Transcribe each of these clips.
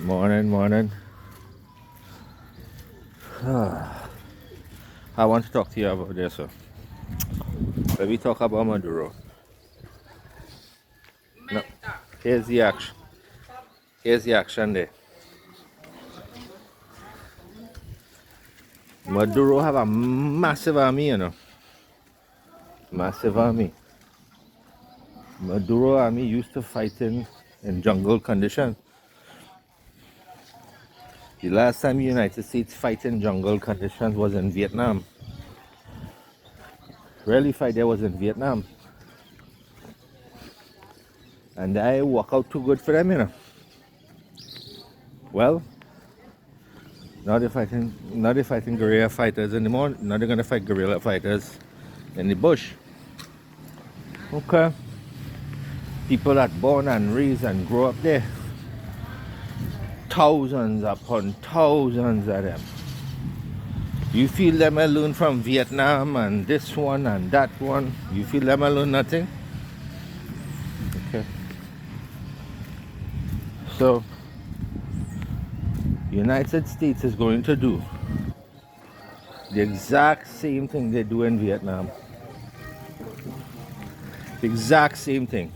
Morning, morning. I want to talk to you about this. Let me talk about Maduro. No, here's the action. Here's the action there. Maduro have a massive army, Massive army. Maduro army used to fight in jungle conditions. The last time the United States fight in jungle conditions was in Vietnam. Really fight there was in Vietnam. And I work out too good for them, Well, now they're fighting guerrilla fighters anymore. Now they're gonna fight guerrilla fighters in the bush. Okay. People that born and raised and grow up there. Thousands upon thousands of them. You feel them alone from Vietnam and this one and that one. You feel them alone nothing? Okay. So United States is going to do the exact same thing they do in Vietnam. The exact same thing.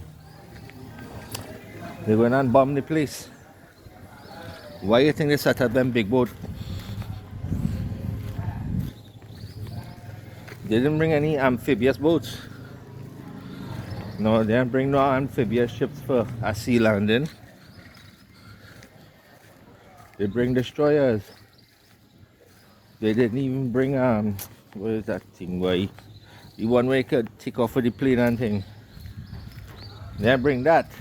They went and bombed the place. Why you think they set up them big boat? They didn't bring any amphibious boats. No, they didn't bring no amphibious ships for a sea landing. They bring destroyers. They didn't even bring what is that thing where the one where you could take off of the plane and thing. They didn't bring that.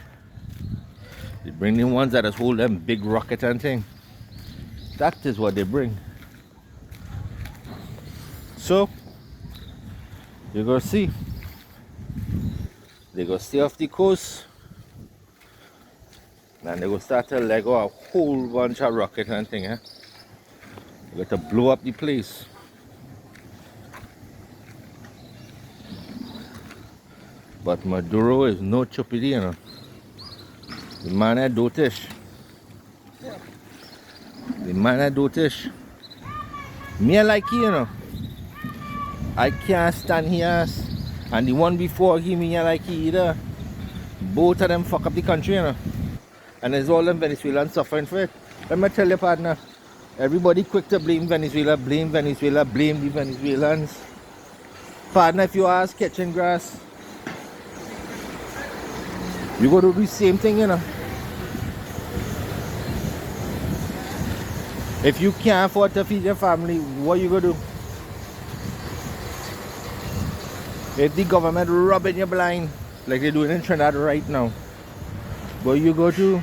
They bring the ones that just hold them big rocket and thing. That is what they bring. So you're gonna see. They go stay off the coast. And they go start to Lego a whole bunch of rocket and thing, They got to blow up the place. But Maduro is no chupidi, The man is dotish. The man is dotish. Me I like you, I can't stand here. And the one before him, me I like either. Both of them fuck up the country, And there's all them Venezuelans suffering for it. Let me tell you, partner. Everybody quick to blame Venezuela, blame the Venezuelans. Partner, if you ask catching grass, you go to do the same thing, If you can't afford to feed your family, what you gonna do? If the government rubbing you blind, like they're doing in Trinidad right now, what you go to?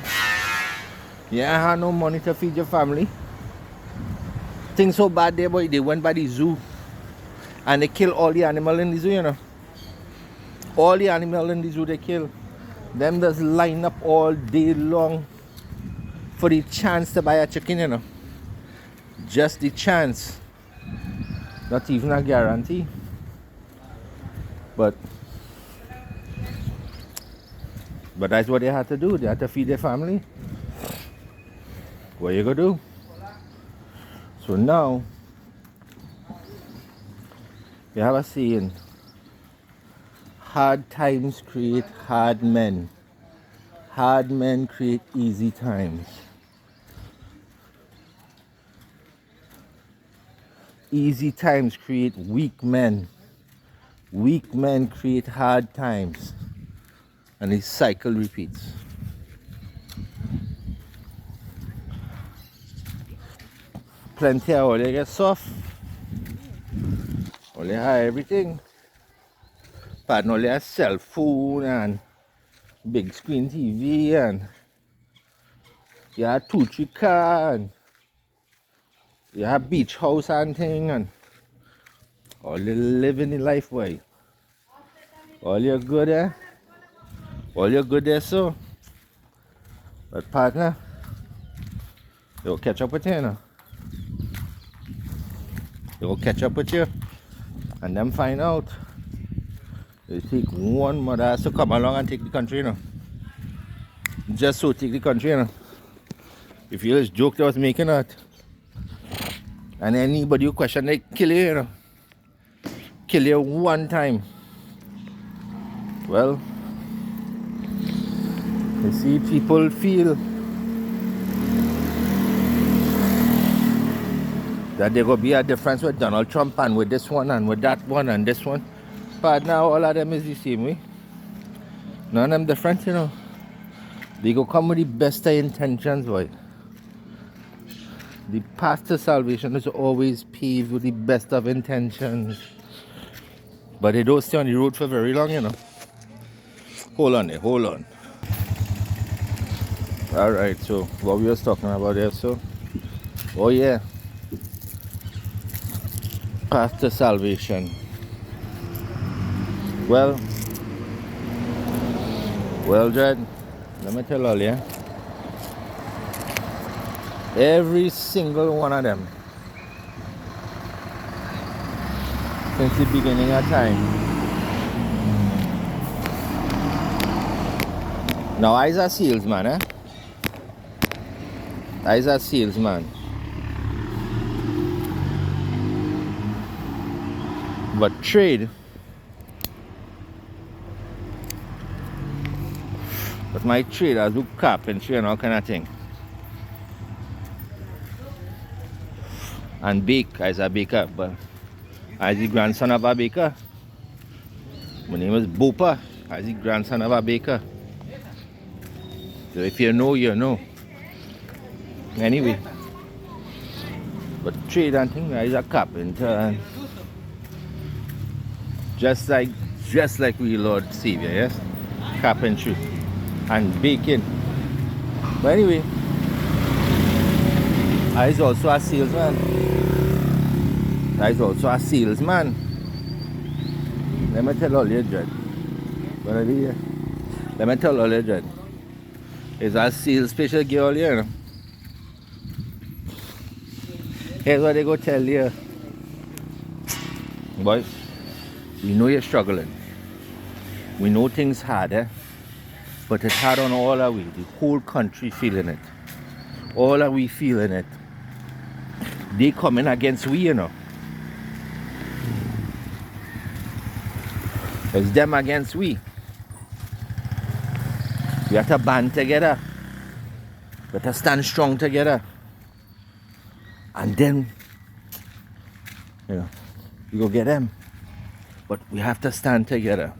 You ain't have no money to feed your family. Things so bad there, boy. They went by the zoo and they kill all the animals in the zoo, All the animals in the zoo they kill. Them just line up all day long for the chance to buy a chicken, Just the chance. Not even a guarantee. But that's what they had to do. They had to feed their family. What you gonna do? So now you have a saying: hard times create hard men. Hard men create easy times. Easy times create weak men. Weak men create hard times. And the cycle repeats. Plenty of all you get soft. Only have everything. But only have cell phone and big screen TV and you have 2-3 car and you have beach house and thing and all you living the life way. All you're good there. All you're good there, so. But partner, they'll catch up with you, They'll catch up with you. And then find out. They take one mother has to come along and take the country, Just so take the country, You feel this joke that I was making out? And anybody who question, they kill you, you know. Kill you one time. Well, you see, people feel that there will be a difference with Donald Trump and with this one and with that one and this one. But now all of them is the same way. None of them different, you know. They go come with the best of intentions, boy. The path to salvation is always paved with the best of intentions. But they don't stay on the road for very long, you know. Hold on there, hold on. Alright, so what we was talking about there, so. Oh yeah. Path to salvation. Well, Dred, let me tell all you. Every single one of them, since the beginning of time. Now, I's a salesman, eh? I's a salesman. But trade, but my trade, I do carpentry and all kind of thing. And bake, as a baker, but as the grandson of a baker. My name is Bopa, as the grandson of a baker. So if you know, you know. Anyway, but trade and thing, I is a carpenter, and just like we Lord Savior, yes, carpentry and baking. But anyway, I is also a salesman. Let me tell all you, Jed. Let me tell all you, Jed. It's a sales special girl, you know. Here's what they go tell you. Boy, we know you're struggling. We know things hard, eh? But it's hard on all of we. The whole country feeling it. All of we feeling it. They coming against we, you know. It's them against we. We have to band together. We have to stand strong together. And then, you know, we go get them. But we have to stand together.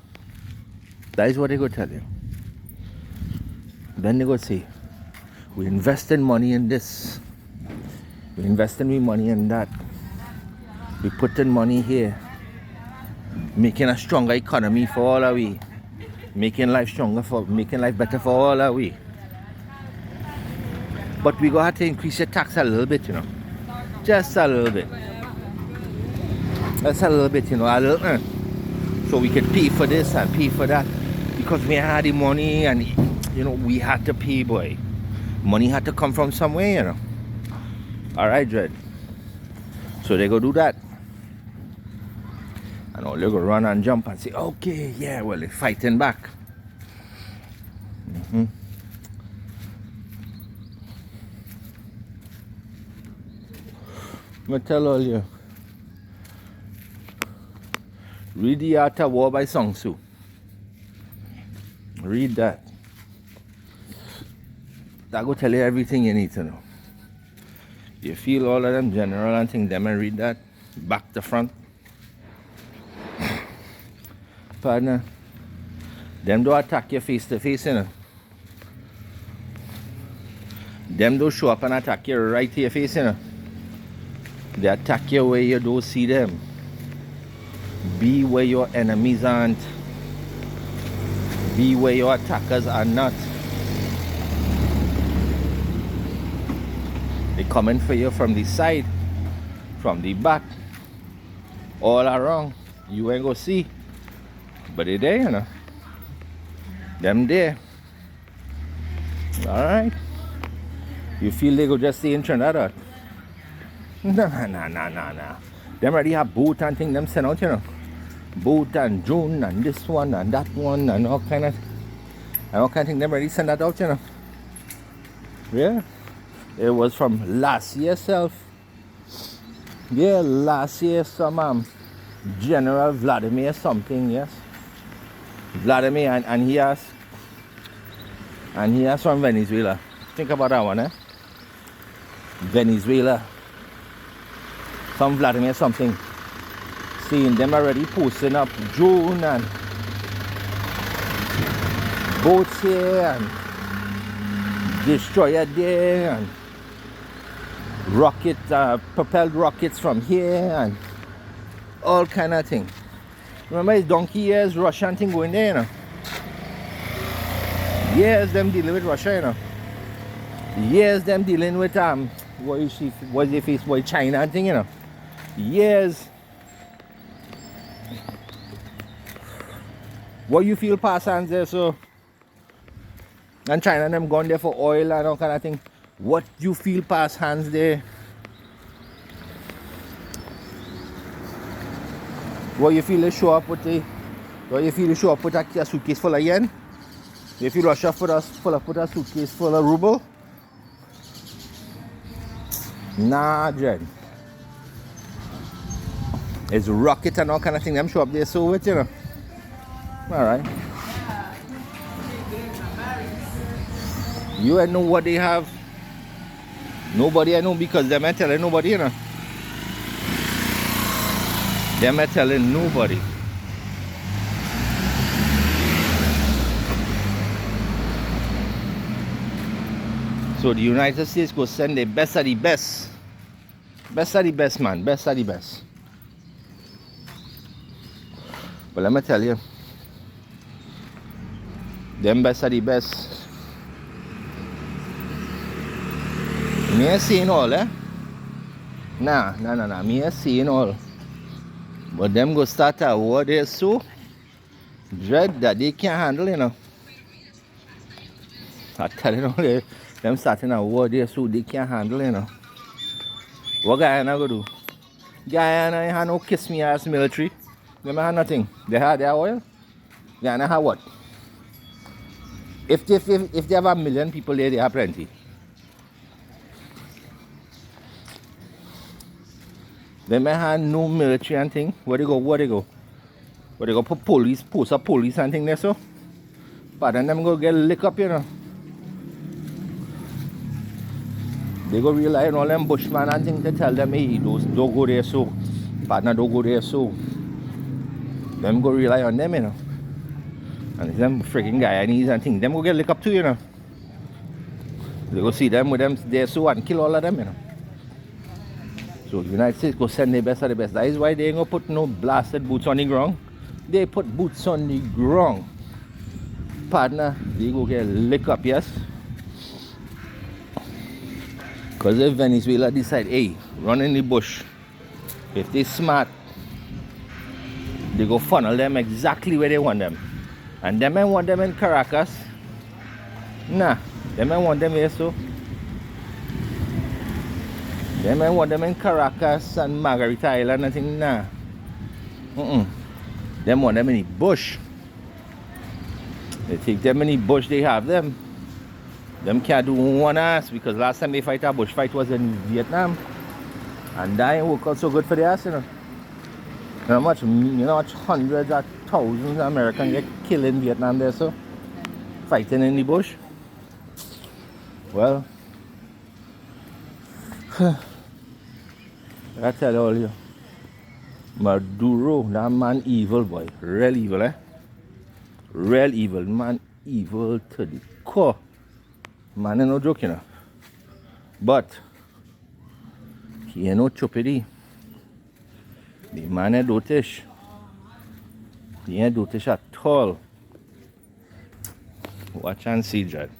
That is what they go tell you. Then they go say, we investing money in this. We investing money in that. We putting money here. Making a stronger economy for all of we. Making life better for all of we. But we gonna have to increase your tax a little bit, you know. Just a little bit. Just a little bit, you know, a little, so we could pay for this and pay for that. Because we had the money and, you know, we had to pay, boy. Money had to come from somewhere, you know. Alright, Dred. So they go do that. And all they go run and jump and say, okay, yeah, well, they're fighting back. I tell all you. Read The Art of War by Sun Tzu. Read that. That will tell you everything you need to know. You feel all of them general and things, them and read that back to front. Partner, them don't attack you face to face, you know. Them don't show up and attack you right to your face, you know. They attack you where you don't see them. Be where your enemies aren't. Be where your attackers are not. They coming for you from the side, from the back, all around. You ain't gonna see. But they there, you know. Them there. Alright. You feel they go just stay in Trinidad? Nah. Them already have boat and thing them send out, you know. Boat and drone and this one and that one and all kind of thing. Them already send that out, you know. Yeah. It was from last year self. Yeah, last year some General Vladimir something, yes. Vladimir and he has from Venezuela. Think about that one, eh? Venezuela. Some Vladimir something. Seeing them already posting up drone and boats here and destroyer there and rocket propelled rockets from here and all kind of thing. Remember it's donkey years Russian thing going there, you know. Years them dealing with Russia, you know. Years them dealing with what you see, what they face with China and thing, you know. Years. What you feel pass hands there, so and China them gone there for oil and all kind of thing. What you feel pass hands there? What you feel to show up with a suitcase full of yen? You feel Russia full of put a suitcase full of ruble? Nah, Jed. It's rocket and all kind of thing. Them show up there so with, you know. Alright. You ain't know what they have. Nobody I know because them ain't telling nobody, you know. Them ain't telling nobody. So the United States go send the best of the best. Best of the best, man. Best of the best. But let me tell you, them best of the best. Me ain't saying all, eh? Nah. Me ain't saying all. But them go start a war there so dread that they can't handle, you know. I tell you now, them starting a war there so they can't handle, you know. What Guyana go do? Guyana ain't had no kiss me ass military. Them had nothing. They had their oil. Guyana had what? If they have 1 million people there, they have plenty. They may have no military and thing. Where they go? Where they go put police, post a police and thing there so? But then them go get lick up, you know. They go rely on all them bushman and thing to tell them, hey, those don't go there so. Partner don't go there so. Them go rely on them, you know. And them freaking Guyanese and thing. Them go get lick up too, you know. They go see them with them there so and kill all of them, you know. So the United States go send the best of the best. That is why they ain't gonna put no blasted boots on the ground. They put boots on the ground. Partner, they go get lick up, yes? Because if Venezuela decide, hey, run in the bush, if they smart, they go funnel them exactly where they want them. And them ain't want them in Caracas. Nah, them ain't want them here so. Them ain't want them in Caracas and Margarita Island and thing, nah. Them want them in the bush. They take them in the bush, they have them. Them can't do one ass because last time they fight a bush fight was in Vietnam. And that ain't work out so good for the ass, you know. You know how much hundreds of thousands of Americans get killed in Vietnam there, so fighting in the bush. Well, I tell all you, Maduro, that man evil boy, real evil, eh? Real evil, man evil to the core. Man ain't no joke, you know. But he ain't no chupidi. The man ain't dotish. He ain't dotish at all. Watch and see, Jad.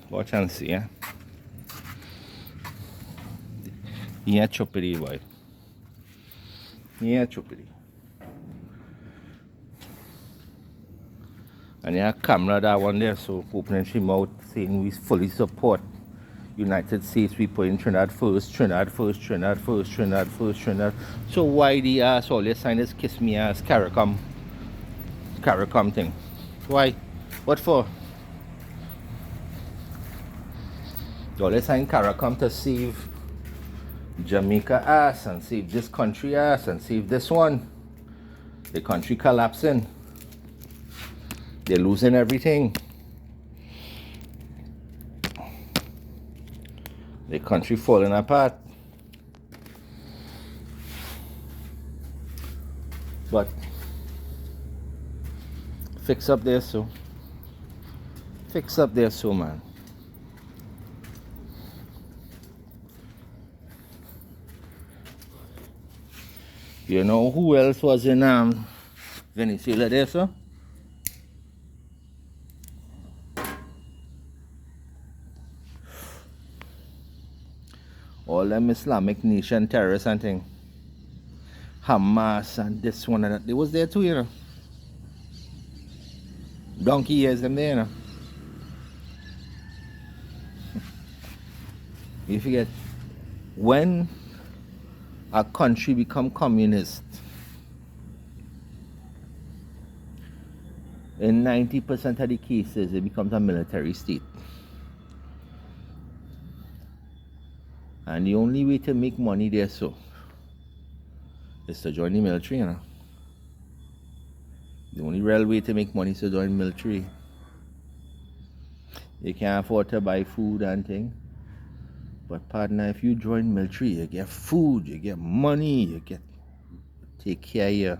Watch and see, eh? He ain't chupidi, boy. He ain't chupidi. And yeah, camera that one there, so opening him out saying we fully support United States. We put in Trinidad first, Trinidad first, Trinidad first, Trinidad first, Trinidad. So why the ass all they sign this kiss me ass CARICOM thing? Why? What for? All this time Cara come to save Jamaica ass and save this country ass and save this one. The country collapsing. They're losing everything. The country falling apart. But fix up there, so. Fix up there, so, man. You know who else was in Venezuela there, sir? All them Islamic nation terrorists and thing. Hamas and this one and that. They was there too, you know. Donkey years them there, you know. You forget, when a country become communist, in 90% of the cases, it becomes a military state. And the only way to make money there, so, is to join the military, you know. The only real way to make money is to join the military. You can't afford to buy food and things. But partner, if you join military, you get food, you get money, you get take care of you.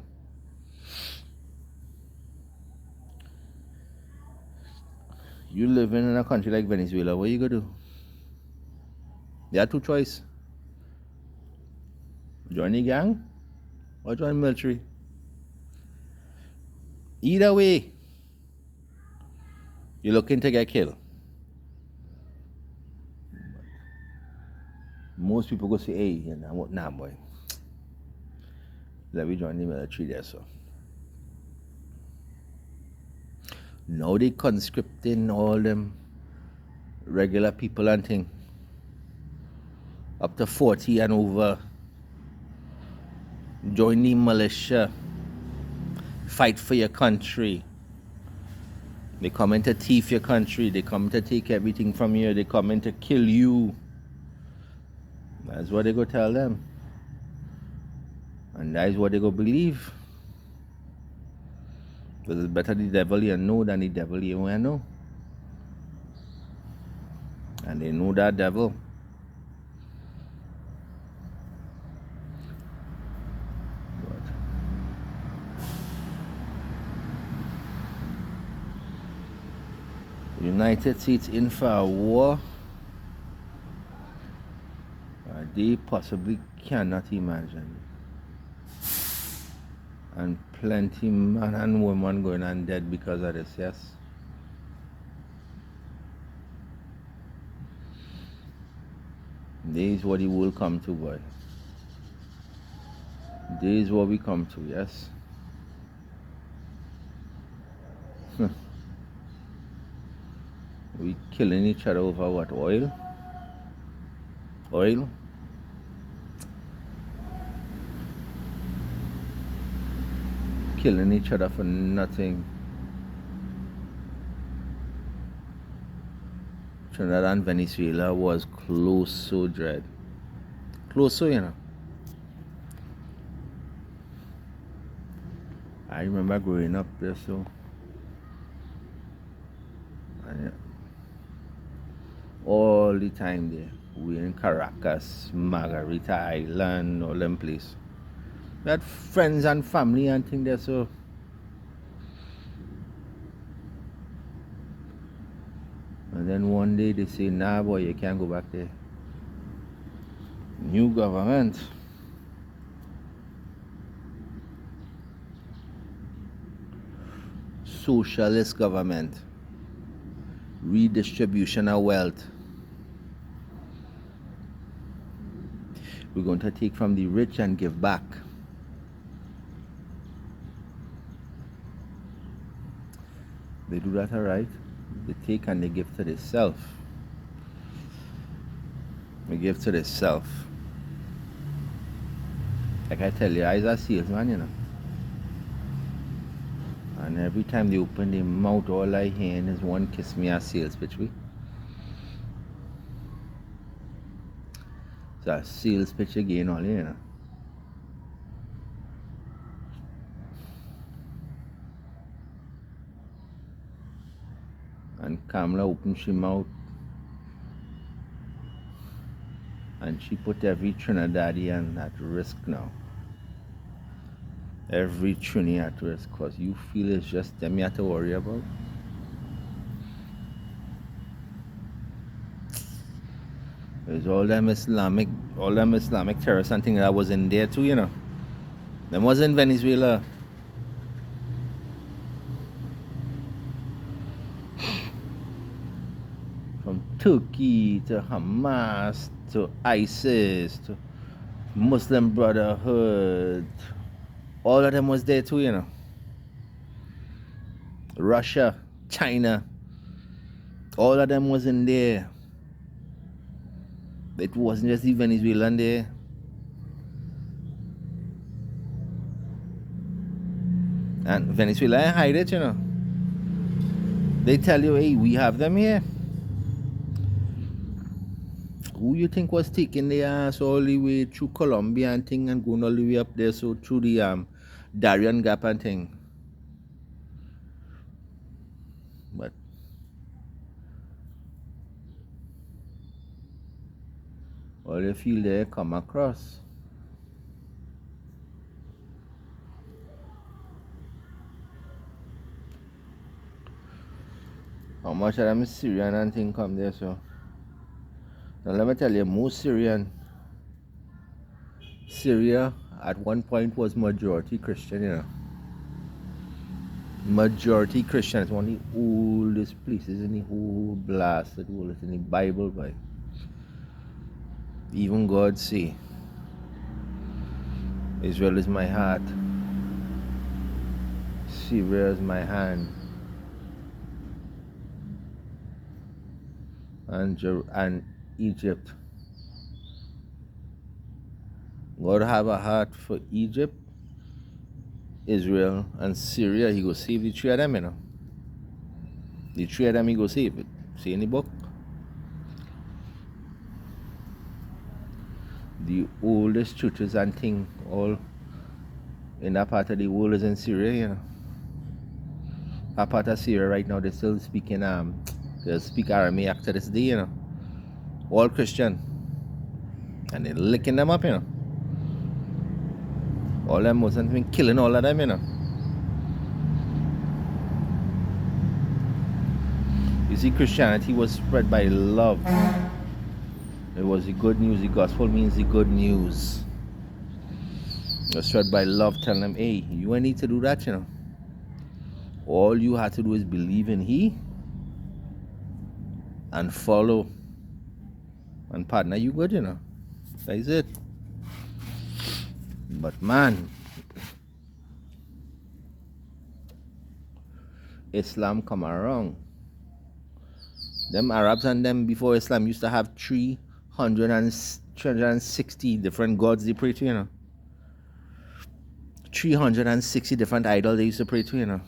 You living in a country like Venezuela, what you gonna do? You have two choices. Join the gang or join military. Either way, you're looking to get killed. Most people go say, hey, you know what, nah, boy. Let me join the military there, so. Now they conscripting all them regular people and thing. Up to 40 and over. Join the militia. Fight for your country. They come in to thief your country. They come to take everything from you. They come in to kill you. That's what they go tell them. And that is what they go believe. Because it's better the devil you know than the devil you want to know. And they know that devil. But United States in for a war. They possibly cannot imagine. And plenty man and woman going on dead because of this, yes. This is what it will come to, boy. This is what we come to, yes. We killing each other over what? Oil? Oil? Killing each other for nothing. Trinidad and Venezuela was close so dread. Close so, you know. I remember growing up there, so. And, all the time there. We in Caracas, Margarita Island, all them place. We had friends and family and things there, so. And then one day they say, nah boy, you can't go back there. New government. Socialist government. Redistribution of wealth. We're going to take from the rich and give back. They do that, alright. They take and they give to themselves. They give to themselves. Like I tell you, I was a salesman, you know. And every time they open their mouth, all I hear is one kiss me a sales pitch. It's a sales pitch again, all you know. And Kamala opened she mouth and she put every Trinidadian at risk now. Every Trini at risk, because you feel it's just them you have to worry about. There's all them Islamic terrorists and things that was in there too, you know. Them was in Venezuela. From Turkey to Hamas to ISIS to Muslim Brotherhood. All of them was there too, you know. Russia, China, all of them was in there. It wasn't just the Venezuelan there. And Venezuela ain't hide it, you know. They tell you, hey, we have them here. Who you think was taking the ass all the way through Colombia and thing and going all the way up there, so through the Darien Gap and thing? But all you feel there come across. How much of them Syrian and thing come there, so? Now let me tell you, most Syria at one point was majority Christian, you know. Majority Christian. It's one of the oldest places in the whole blasted world. It's in the Bible, by. Even God say, Israel is my heart, Syria is my hand, and Egypt. God have a heart for Egypt, Israel, and Syria. He go save the three of them, you know. The three of them he go save it. See in the book? The oldest churches and thing all in that part of the world is in Syria, you know. That part of Syria right now, they still speaking they speak Aramaic to this day, you know. All Christian. And they're licking them up, you know. All them Muslims been killing all of them, you know. You see, Christianity was spread by love. It was the good news. The gospel means the good news. It was spread by love, telling them, hey, you ain't need to do that, you know. All you have to do is believe in He and follow. And partner, you good, you know. That is it. But man, Islam come around. Them Arabs and them before Islam used to have 360 different gods they pray to, you know. 360 different idols they used to pray to, you know.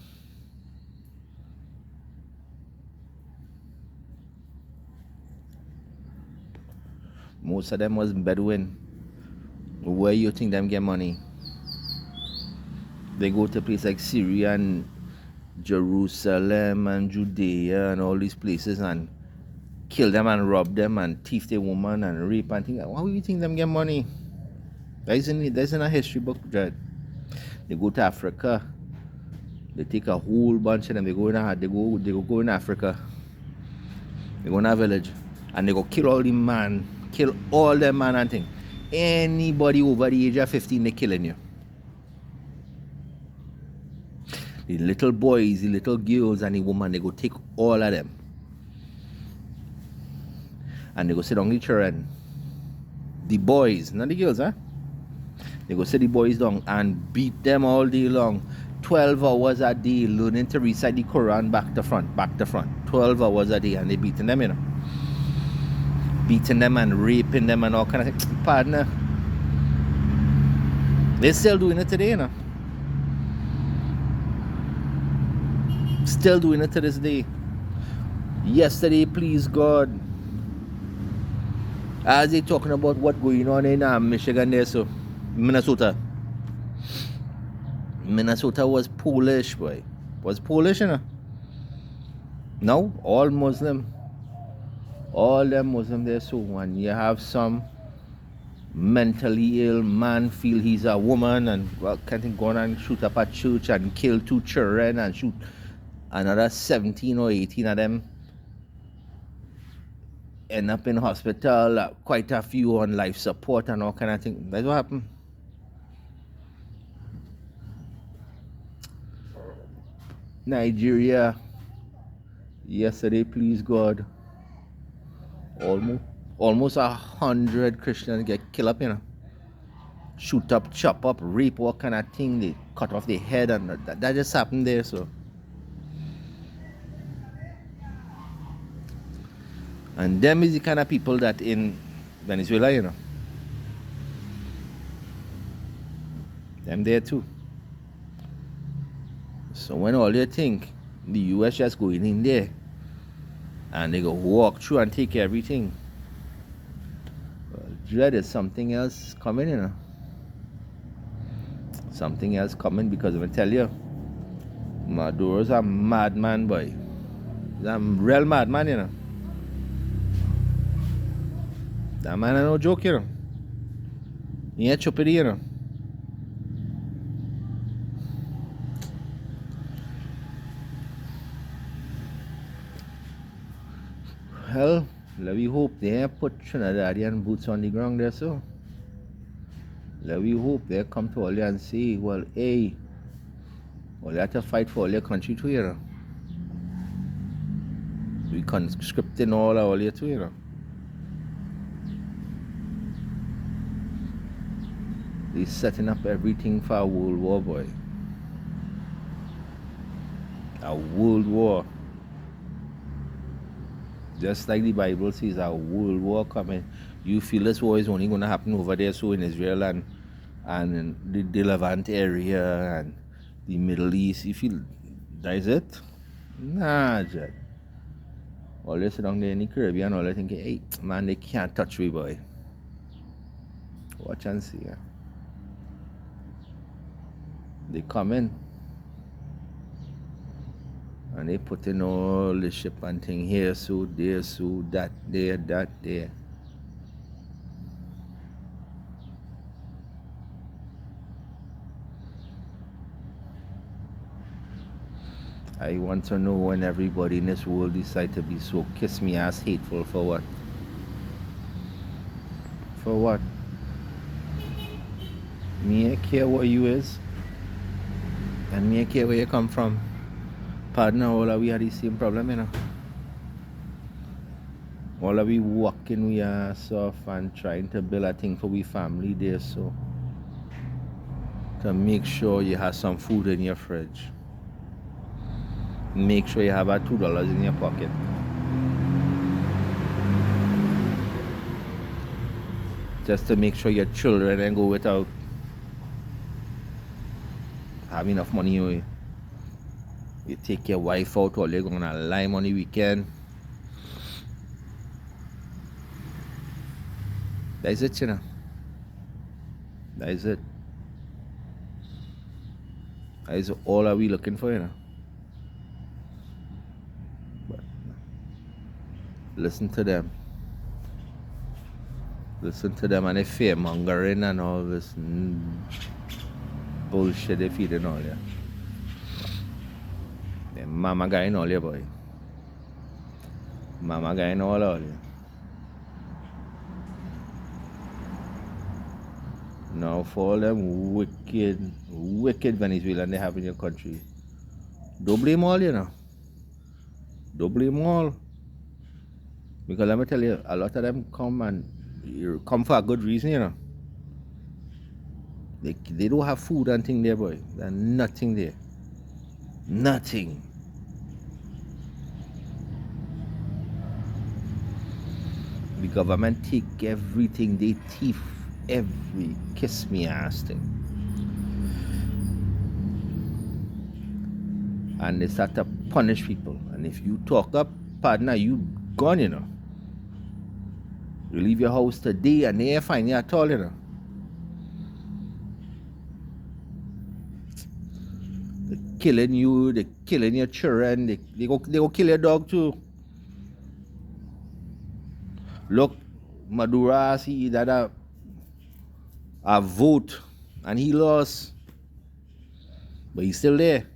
Most of them was Bedouin. Where you think them get money? They go to places like Syria and Jerusalem and Judea and all these places and kill them and rob them and thief their woman and rape and things. Why do you think them get money? That's in a history book, Dread. They go to Africa. They take a whole bunch of them. They go in Africa. They go in a village and they go kill all them man and thing. Anybody over the age of 15, they killing you. The little boys, the little girls, and the woman, they go take all of them. And they go sit down the children. The boys, not the girls, huh? They go sit the boys down and beat them all day long. 12 hours a day, learning to recite the Quran back to front. 12 hours a day, and they beating them, you know. Beating them and raping them and all kind of things. Partner. They're still doing it today, you know. Still doing it to this day. Yesterday, please God, As they talking about what going on in Michigan there, so Minnesota. Minnesota was Polish, boy. Was Polish, you know. No, all Muslim. All them Muslim there, so when you have some mentally ill man feel he's a woman and well can't go on and shoot up a church and kill 2 children and shoot another 17 or 18 of them, end up in hospital, quite a few on life support and all kind of thing. That's what happened. Nigeria yesterday, please God, almost 100 Christians get killed up, you know. Shoot up, chop up, rape, what kind of thing. They cut off their head, and that just happened there. So, and them is the kind of people that in Venezuela, you know, them there too. So when all they think the US just going in there and they go walk through and take everything, well, dread is something else coming, you know. Something else coming, because I tell you, Maduro's a madman, boy. He's a real madman, you know. That man is no joke, you know. He ain't stupid, you know. Well, let me hope they ain't put Trinidadian boots on the ground there, so. Let me hope they come to all you and say, well, hey, well, you have to fight for all your country too, you know. We conscripting all you too, you know. They setting up everything for a world war, boy. A world war. Just like the Bible says, a world war coming. You feel this war is only going to happen over there, so in Israel and in the Levant area and the Middle East. You feel that is it? Nah, Jack. All they sit down there in the Caribbean, all they think, hey, man, they can't touch me, boy. Watch and see. Yeah. They come in and they put in all the ship and thing here, so there, so that there, that there. I want to know when everybody in this world decide to be so kiss me ass hateful for what? For what? Me ain't care what you is, and me ain't care where you come from. Partner, all of we had the same problem, you know. All of we walking we ass off and trying to build a thing for we family there, so to make sure you have some food in your fridge. Make sure you have about $2 in your pocket. Just to make sure your children don't go without have enough money. You take your wife out, or they're gonna lime on the weekend. That's it, you know. That is it. That is all are we looking for, you know. But listen to them. Listen to them and they fear mongering and all this bullshit they feeding all ya. The mama guy in all ya, boy. Mama guy in all ya. Now for all them wicked Venezuelan they have in your country, don't blame all, you know. Don't blame all. Because let me tell you, a lot of them come for a good reason, you know. They don't have food and thing there, boy. There's nothing there. Nothing. The government take everything, they thief every kiss me ass thing. And they start to punish people. And if you talk up, partner, you gone, you know. You leave your house today and they ain't find you at all, you know. They're killing you, they're killing your children, they go kill your dog too. Look, Maduro, he had a vote and he lost. But he's still there.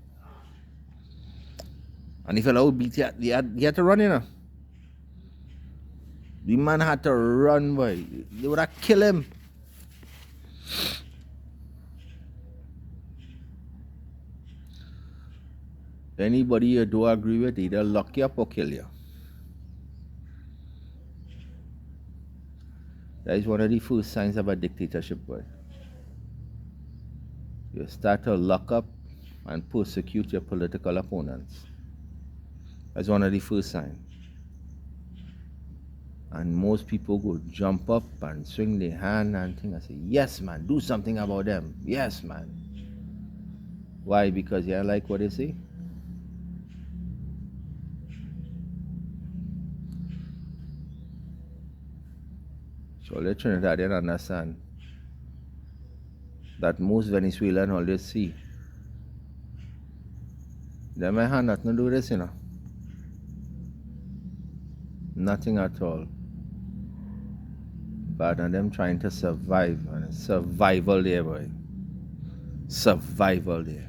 And if fellow beat you, he had to run, you know. The man had to run, boy. They would have killed him. Anybody you do agree with, either lock you up or kill you. That is one of the first signs of a dictatorship, boy. You start to lock up and persecute your political opponents. That's one of the first signs. And most people go jump up and swing their hand and think and say, yes, man, do something about them. Yes, man. Why? Because you don't like what they say? So let Trinidadians understand that most Venezuelan always see. They may have nothing to do with this, you know. Nothing at all. But and them trying to survive, and survival there, boy. Survival there.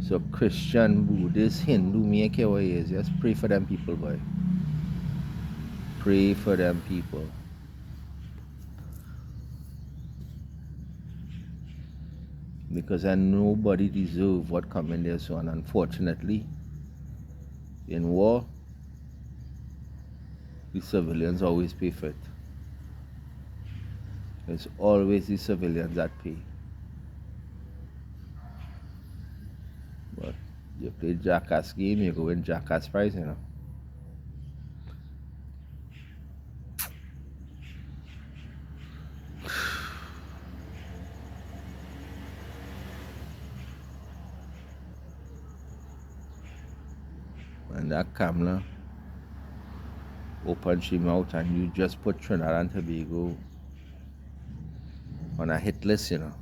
So Christian, Buddhist, Hindu, make your ways. Just pray for them people, boy. Pray for them people. Because nobody deserves what come in there. So, and unfortunately, in war, the civilians always pay for it. It's always the civilians that pay. But you play jackass game, you go win jackass prize, you know. And that camera opens your mouth and you just put Trinidad and Tobago on a hit list, you know.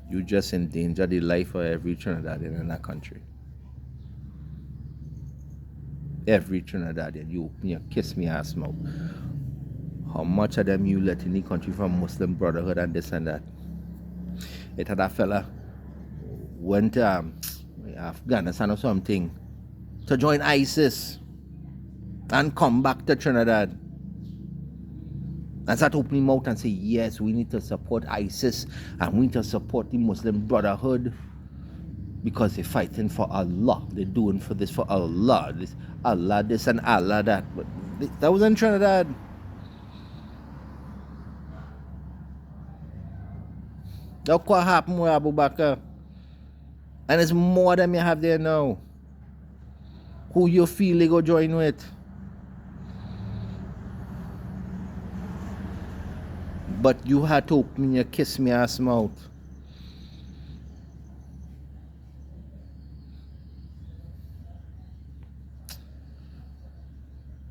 You just endanger the life of every Trinidadian in that country. Every Trinidadian, you open your kiss me ass mouth. How much of them you let in the country from Muslim Brotherhood and this and that? It had a fella went to Afghanistan or something to join ISIS and come back to Trinidad and start opening mouth and say, yes, we need to support ISIS and we need to support the Muslim Brotherhood because they're fighting for Allah. They're doing for this for Allah. This Allah this and Allah that. But that was in Trinidad. Look what happened with Abu Bakr. And it's more than you have there now. Who you feel they go join with. But you had to open your kiss me ass mouth.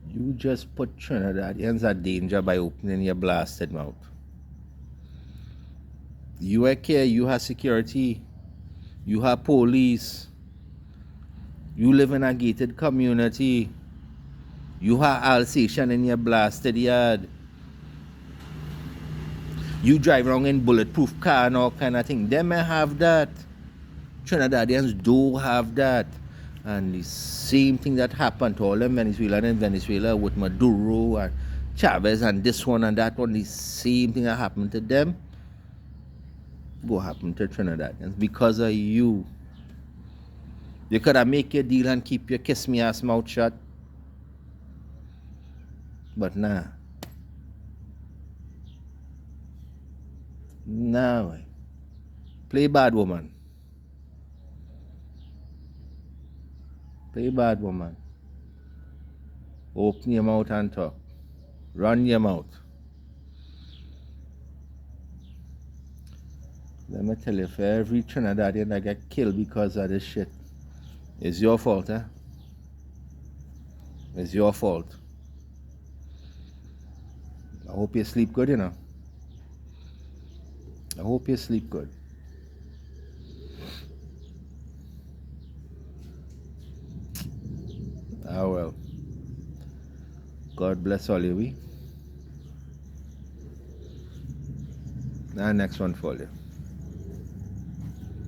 You just put Trinidadians at danger by opening your blasted mouth. You are care, you have security, you have police, you live in a gated community, you have Alsatian in your blasted yard. You drive around in bulletproof car and all kind of thing. They may have that. Trinidadians do have that. And the same thing that happened to all them Venezuelans in Venezuela with Maduro and Chavez and this one and that one, the same thing that happened to them go happen to Trinidadians because of you. You could have make your deal and keep your kiss me ass mouth shut. But nah. Nah. Play bad woman. Play bad woman. Open your mouth and talk. Run your mouth. Let me tell you, for every Trinidadian that get killed because of this shit, it's your fault, eh? It's your fault. I hope you sleep good, you know. I hope you sleep good. Ah, well. God bless all you, we. And next one for you.